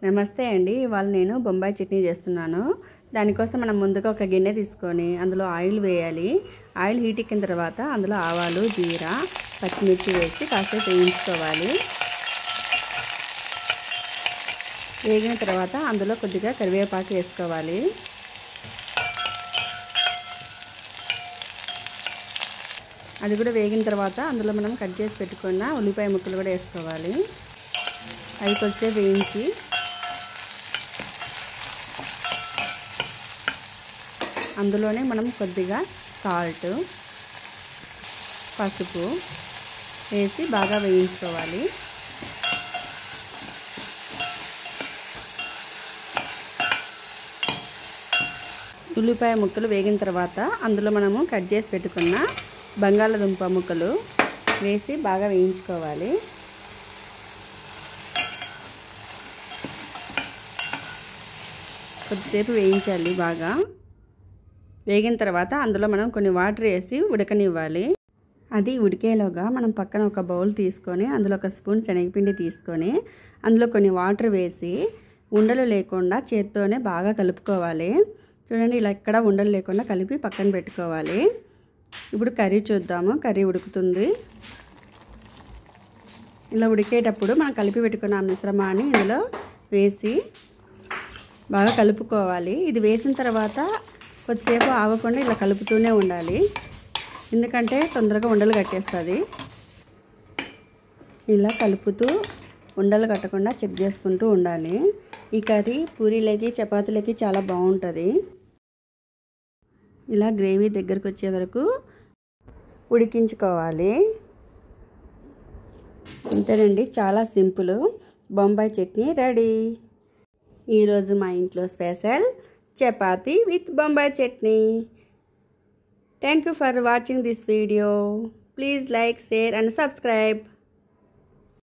నమస్తే అండి. ఇవాళ నేను బొంబాయి చట్నీ చేస్తున్నాను. దానికోసం మనం ముందుగా ఒక గిన్నె తీసుకొని అందులో ఆయిల్ వేయాలి. ఆయిల్ హీట్ ఎక్కిన తర్వాత అందులో ఆవాలు, జీరా, పచ్చిమిర్చి వేసి కాసేపు వేయించుకోవాలి. వేగిన తర్వాత అందులో కొద్దిగా కరివేపాకు వేసుకోవాలి. అది కూడా వేగిన తర్వాత అందులో మనం కట్ చేసి పెట్టుకున్న ఉల్లిపాయ ముక్కలు కూడా వేసుకోవాలి. అవి కొద్దిసేపు వేయించి అందులోనే మనం కొద్దిగా సాల్ట్, పసుపు వేసి బాగా వేయించుకోవాలి. ఉల్లిపాయ ముక్కలు వేగిన తర్వాత అందులో మనము కట్ చేసి పెట్టుకున్న బంగాళదుంప ముక్కలు వేసి బాగా వేయించుకోవాలి. కొద్దిసేపు వేయించాలి. బాగా వేగిన తర్వాత అందులో మనం కొన్ని వాటర్ వేసి ఉడకనివ్వాలి. అది ఉడికేలోగా మనం పక్కన ఒక బౌల్ తీసుకొని అందులో ఒక స్పూన్ శనగపిండి తీసుకొని అందులో కొన్ని వాటర్ వేసి ఉండలు లేకుండా చేత్తోనే బాగా కలుపుకోవాలి. చూడండి, ఇలా ఎక్కడ ఉండలు లేకుండా కలిపి పక్కన పెట్టుకోవాలి. ఇప్పుడు కర్రీ చూద్దాము. కర్రీ ఉడుకుతుంది. ఇలా ఉడికేటప్పుడు మనం కలిపి పెట్టుకున్న మిశ్రమాన్ని ఇందులో వేసి బాగా కలుపుకోవాలి. ఇది వేసిన తర్వాత కొద్దిసేపు ఆగకుండా ఇలా కలుపుతూనే ఉండాలి, ఎందుకంటే తొందరగా ఉండలు కట్టేస్తుంది. ఇలా కలుపుతూ ఉండలు కట్టకుండా చెక్ చేసుకుంటూ ఉండాలి. ఈ కర్రీ పూరీలకి, చపాతీలకి చాలా బాగుంటుంది. ఇలా గ్రేవీ దగ్గరకు వచ్చే వరకు ఉడికించుకోవాలి. అంతేనండి, చాలా సింపుల్. బొంబాయి చట్నీ రెడీ. ఈరోజు మా ఇంట్లో special chapati with Bombay chutney. Thank you for watching this video. Please like, share and subscribe.